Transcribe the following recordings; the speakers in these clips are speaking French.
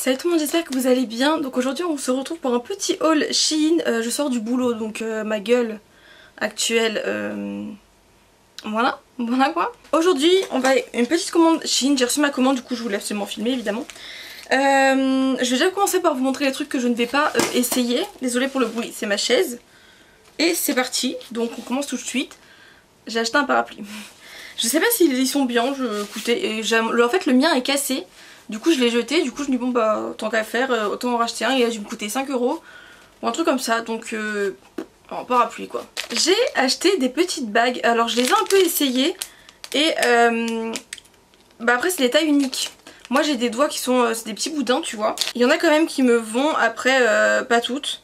Salut tout le monde, j'espère que vous allez bien. Donc aujourd'hui on se retrouve pour un petit haul Shein. Je sors du boulot donc ma gueule actuelle, voilà quoi. Aujourd'hui on va une petite commande Shein. J'ai reçu ma commande, du coup je voulais absolument filmer évidemment. Je vais déjà commencer par vous montrer les trucs que je ne vais pas essayer. Désolée pour le bruit, c'est ma chaise. Et c'est parti, donc on commence tout de suite. J'ai acheté un parapluie. Je sais pas s'ils sont bien, écoutez, en fait le mien est cassé. Du coup je l'ai jeté, du coup je me dis bon bah tant qu'à faire, autant en racheter un. Il a dû me coûter 5 € ou un truc comme ça, donc un parapluie quoi. J'ai acheté des petites bagues, alors je les ai un peu essayées et bah après c'est les tailles uniques. Moi j'ai des doigts qui sont, c'est des petits boudins tu vois. Il y en a quand même qui me vont, après pas toutes.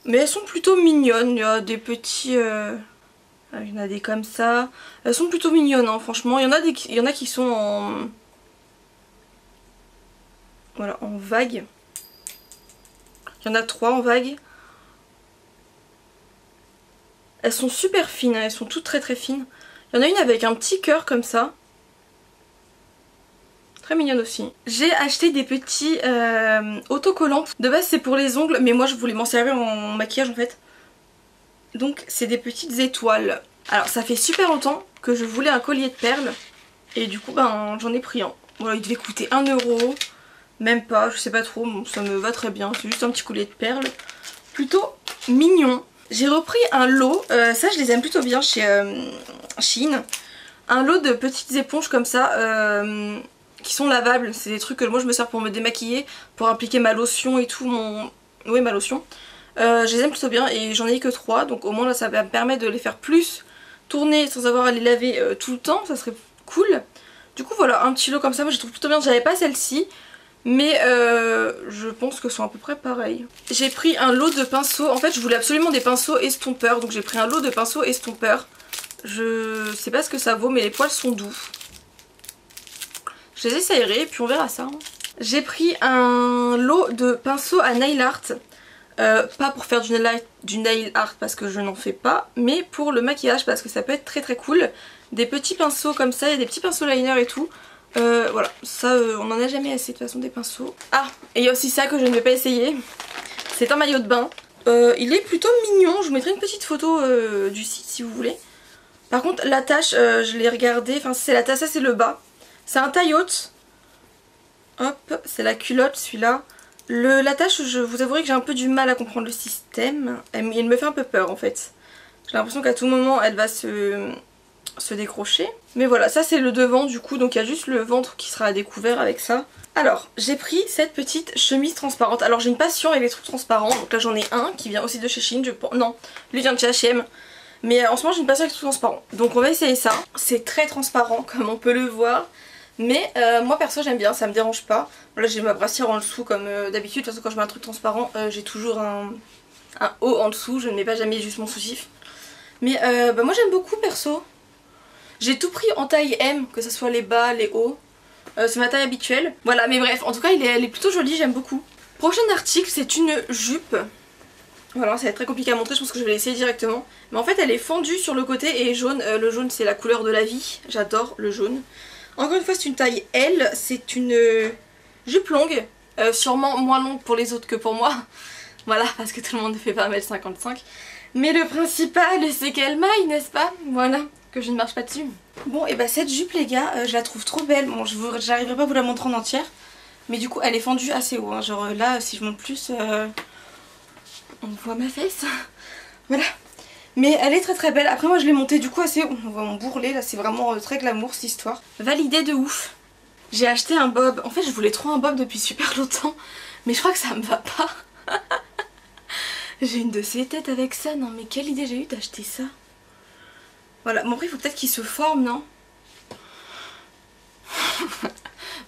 Mais elles sont plutôt mignonnes, il y a des petits... il y en a des comme ça. Elles sont plutôt mignonnes hein, franchement. Il y en a qui sont en... Voilà, en vague. Il y en a 3 en vague. Elles sont super fines, hein, elles sont toutes très fines. Il y en a une avec un petit cœur comme ça. Très mignonne aussi. J'ai acheté des petits autocollants. De base c'est pour les ongles, mais moi je voulais m'en servir en maquillage en fait. Donc c'est des petites étoiles. Alors ça fait super longtemps que je voulais un collier de perles. Et du coup ben j'en ai pris un. Voilà, il devait coûter 1 €. Même pas, je sais pas trop, bon, ça me va très bien. C'est juste un petit collier de perles. Plutôt mignon. J'ai repris un lot, ça je les aime plutôt bien chez Shein. Un lot de petites éponges comme ça, qui sont lavables. C'est des trucs que moi je me sers pour me démaquiller, pour appliquer ma lotion et tout, oui ma lotion. Je les aime plutôt bien et j'en ai que 3, donc au moins là ça va me permettre de les faire plus tourner sans avoir à les laver tout le temps, ça serait cool. Du coup voilà, un petit lot comme ça, moi je trouve plutôt bien. J'avais pas celle-ci, mais je pense que ce sont à peu près pareils. J'ai pris un lot de pinceaux, en fait je voulais absolument des pinceaux estompeurs, donc j'ai pris un lot de pinceaux estompeurs. Je sais pas ce que ça vaut, mais les poils sont doux. Je les essayerai et puis on verra ça. J'ai pris un lot de pinceaux à nail art. Pas pour faire du nail art parce que je n'en fais pas, mais pour le maquillage parce que ça peut être très cool. Des petits pinceaux comme ça, il y a des petits pinceaux liner et tout. Voilà, ça on en a jamais assez de toute façon des pinceaux. Ah, et il y a aussi ça que je ne vais pas essayer. C'est un maillot de bain. Il est plutôt mignon, je vous mettrai une petite photo du site si vous voulez. Par contre l'attache, je l'ai regardé, enfin c'est l'attache, ça c'est le bas. C'est un taille haute. Hop, c'est la culotte celui-là. L'attache, je vous avouerai que j'ai un peu du mal à comprendre le système. Elle me fait un peu peur en fait. J'ai l'impression qu'à tout moment elle va se décrocher. Mais voilà, ça c'est le devant du coup, donc il y a juste le ventre qui sera à découvert avec ça. Alors, j'ai pris cette petite chemise transparente. Alors j'ai une passion avec les trucs transparents, donc là j'en ai un qui vient aussi de chez Shein, je pense. Non, lui vient de chez H&M. Mais en ce moment j'ai une passion avec les trucs transparents. Donc on va essayer ça. C'est très transparent comme on peut le voir. Mais moi perso j'aime bien, ça me dérange pas. Là j'ai ma brassière en dessous comme d'habitude. De toute façon quand je mets un truc transparent j'ai toujours un haut en dessous. Je ne mets pas jamais juste mon soutif. Mais bah moi j'aime beaucoup perso. J'ai tout pris en taille M, que ce soit les bas, les hauts. C'est ma taille habituelle. Voilà, mais bref, en tout cas elle est plutôt jolie, j'aime beaucoup. Prochain article, c'est une jupe. Voilà, ça va être très compliqué à montrer, je pense que je vais l'essayer directement. Mais en fait elle est fendue sur le côté et jaune. Le jaune c'est la couleur de la vie, j'adore le jaune. Encore une fois c'est une taille L, c'est une jupe longue. Sûrement moins longue pour les autres que pour moi. Voilà, parce que tout le monde ne fait pas 1m55. Mais le principal c'est qu'elle maille, n'est-ce pas? Voilà, que je ne marche pas dessus. Bon, et bah cette jupe les gars, je la trouve trop belle. Bon, j'arriverai pas à vous la montrer en entière. Mais du coup elle est fendue assez haut, hein. Genre là si je monte plus, on voit ma fesse. Voilà. Mais elle est très belle. Après moi je l'ai montée du coup assez haut. On voit mon bourrelet là, c'est vraiment très glamour cette histoire. Validé de ouf. J'ai acheté un bob. En fait je voulais trop un bob depuis super longtemps. Mais je crois que ça me va pas. J'ai une de ces têtes avec ça. Non mais quelle idée j'ai eu d'acheter ça. Voilà, bon après il faut peut-être qu'il se forme, non?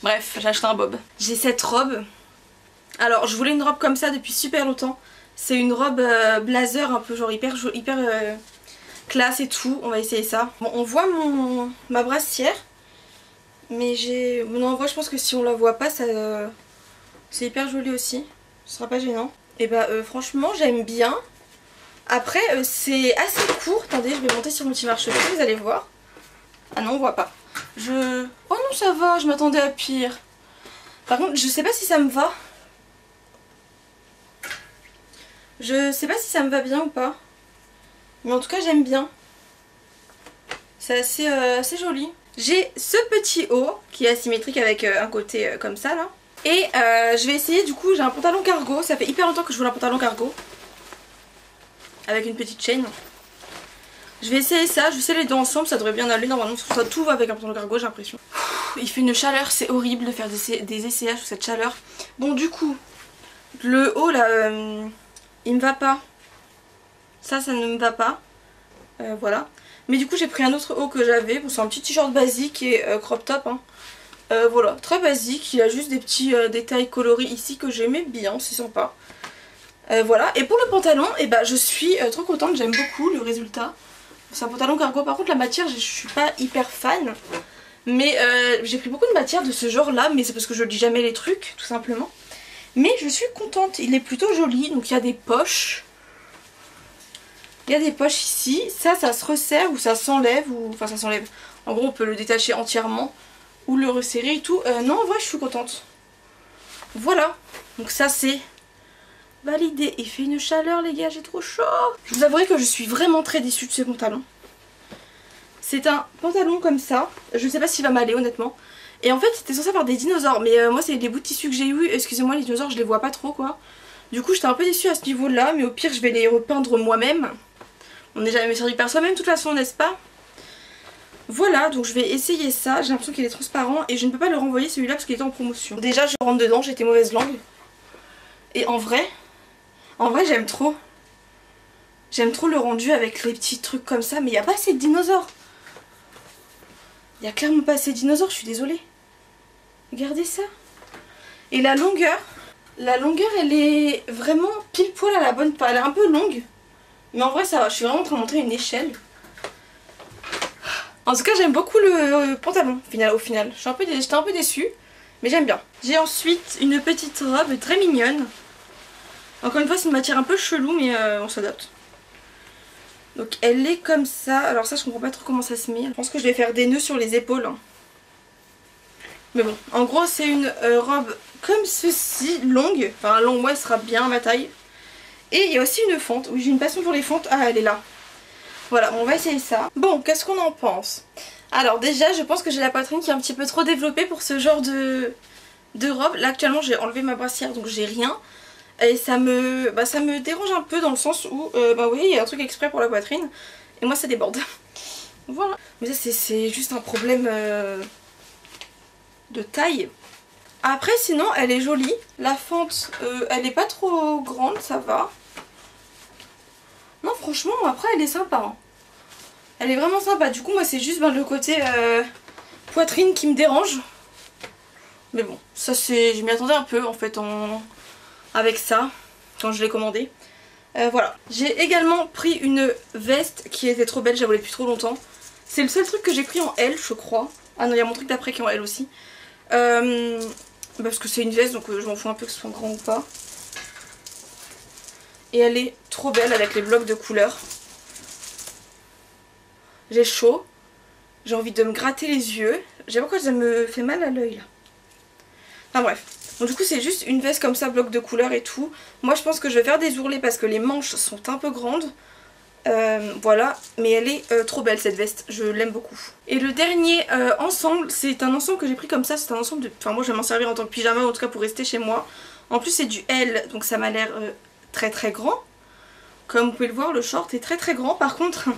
Bref, j'ai acheté un bob. J'ai cette robe. Alors je voulais une robe comme ça depuis super longtemps. C'est une robe blazer un peu genre hyper classe et tout. On va essayer ça. Bon, on voit ma brassière. Mais j'ai... Non, en vrai je pense que si on la voit pas, ça c'est hyper joli aussi. Ce sera pas gênant. Et bah franchement j'aime bien. Après c'est assez court. Attendez, je vais monter sur mon petit marche-pied, vous allez voir. Ah non, on voit pas. Oh non, ça va, je m'attendais à pire. Par contre je sais pas si ça me va. Je sais pas si ça me va bien ou pas. Mais en tout cas j'aime bien. C'est assez joli. J'ai ce petit haut qui est asymétrique avec un côté comme ça là. Et je vais essayer du coup, j'ai un pantalon cargo. Ça fait hyper longtemps que je voulais un pantalon cargo. Avec une petite chaîne. Je vais essayer ça, je vais essayer les deux ensemble, ça devrait bien aller normalement parce que ça tout va avec un pantalon cargo j'ai l'impression. Il fait une chaleur, c'est horrible de faire des essayages sous cette chaleur. Bon du coup, le haut là, il me va pas. Ça ne me va pas. Voilà. Mais du coup j'ai pris un autre haut que j'avais, bon, c'est un petit t-shirt basique et crop top. Hein. Voilà, très basique, il a juste des petits détails colorés ici que j'aimais bien, c'est sympa. Voilà, et pour le pantalon, je suis trop contente, j'aime beaucoup le résultat. C'est un pantalon cargo, par contre la matière je suis pas hyper fan. Mais j'ai pris beaucoup de matière de ce genre là, mais c'est parce que je lis jamais les trucs, tout simplement. Mais je suis contente, il est plutôt joli, donc il y a des poches. Il y a des poches ici, ça se resserre ou ça s'enlève, ou enfin ça s'enlève. En gros on peut le détacher entièrement ou le resserrer et tout. Non en vrai je suis contente. Voilà, donc ça c'est validé. Il fait une chaleur les gars, j'ai trop chaud. Je vous avouerai que je suis vraiment très déçue de ce pantalon. C'est un pantalon comme ça, je sais pas s'il va m'aller honnêtement. Et en fait c'était censé avoir des dinosaures, mais moi c'est des bouts de tissu que j'ai eu, excusez-moi les dinosaures je les vois pas trop quoi. Du coup j'étais un peu déçue à ce niveau là, mais au pire je vais les repeindre moi-même. On n'est jamais servi par soi-même de toute façon, n'est-ce pas? Voilà, donc je vais essayer ça, j'ai l'impression qu'il est transparent et je ne peux pas le renvoyer celui-là parce qu'il était en promotion. Déjà je rentre dedans, j'étais mauvaise langue. Et en vrai j'aime trop. J'aime trop le rendu avec les petits trucs comme ça, mais il n'y a pas assez de dinosaures. Il n'y a clairement pas assez de dinosaures, je suis désolée. Regardez ça. Et la longueur elle est vraiment pile poil à la bonne part. Elle est un peu longue, mais en vrai ça va, je suis vraiment en train de montrer une échelle. En tout cas j'aime beaucoup le pantalon au final. J'étais un peu déçue, mais j'aime bien. J'ai ensuite une petite robe très mignonne. Encore une fois c'est une matière un peu chelou, mais on s'adapte. Donc elle est comme ça, alors ça je comprends pas trop comment ça se met. Je pense que je vais faire des nœuds sur les épaules. Mais bon, en gros c'est une robe comme ceci, longue. Enfin longue, moi elle sera bien à ma taille. Et il y a aussi une fente, oui j'ai une passion pour les fentes. Ah elle est là. Voilà, on va essayer ça. Bon, qu'est-ce qu'on en pense? Alors déjà je pense que j'ai la poitrine qui est un petit peu trop développée pour ce genre de robe. Là actuellement j'ai enlevé ma brassière donc j'ai rien. Et ça me dérange un peu dans le sens où, vous voyez, il y a un truc exprès pour la poitrine. Et moi ça déborde. Voilà. Mais ça c'est juste un problème de taille. Après sinon elle est jolie. La fente, elle est pas trop grande, ça va. Non franchement après elle est sympa. Hein. Elle est vraiment sympa. Du coup moi c'est juste le côté poitrine qui me dérange. Mais bon, ça c'est... je m'y attendais un peu en fait avec ça quand je l'ai commandé. Voilà. J'ai également pris une veste qui était trop belle, je la voulais depuis trop longtemps. C'est le seul truc que j'ai pris en L je crois. Ah non il y a mon truc d'après qui est en L aussi. Parce que c'est une veste donc je m'en fous un peu que ce soit grand ou pas. Et elle est trop belle avec les blocs de couleurs. J'ai chaud. J'ai envie de me gratter les yeux. Je sais pas pourquoi ça me fait mal à l'œil là. Enfin bref. Donc du coup c'est juste une veste comme ça, bloc de couleurs et tout. Moi je pense que je vais faire des ourlets parce que les manches sont un peu grandes. Voilà, mais elle est trop belle cette veste, je l'aime beaucoup. Et le dernier ensemble, c'est un ensemble que j'ai pris comme ça, c'est un ensemble de... Enfin moi je vais m'en servir en tant que pyjama, en tout cas pour rester chez moi. En plus c'est du L, donc ça m'a l'air très très grand. Comme vous pouvez le voir, le short est très très grand. Par contre,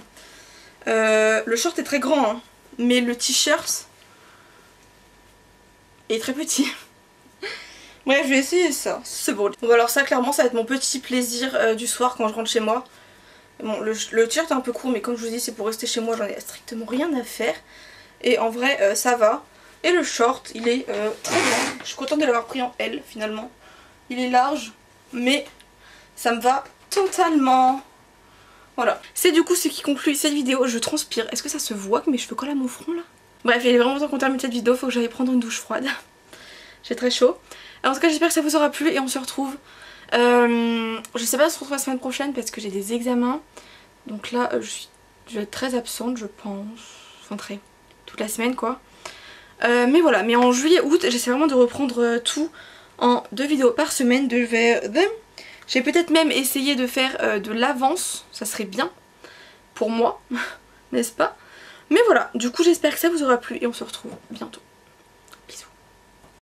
le short est très grand, hein, mais le t-shirt est très petit. Bref, je vais essayer ça, c'est bon. Bon alors ça clairement ça va être mon petit plaisir du soir quand je rentre chez moi. Bon le t-shirt est un peu court mais comme je vous dis c'est pour rester chez moi, j'en ai strictement rien à faire. Et en vrai ça va. Et le short il est très grand, je suis contente de l'avoir pris en L finalement. Il est large mais ça me va totalement. Voilà, c'est du coup ce qui conclut cette vidéo. Je transpire, est-ce que ça se voit que mes cheveux collent à mon front là? Bref, il est vraiment temps qu'on termine cette vidéo, faut que j'aille prendre une douche froide. J'ai très chaud. Alors, en tout cas j'espère que ça vous aura plu et on se retrouve. Je sais pas si on se retrouve la semaine prochaine parce que j'ai des examens. Donc là je vais être très absente je pense. Enfin toute la semaine quoi. Mais voilà, mais en juillet, août j'essaie vraiment de reprendre tout en 2 vidéos par semaine. J'ai peut-être même essayé de faire de l'avance, ça serait bien pour moi, n'est-ce pas? Mais voilà, du coup j'espère que ça vous aura plu et on se retrouve bientôt.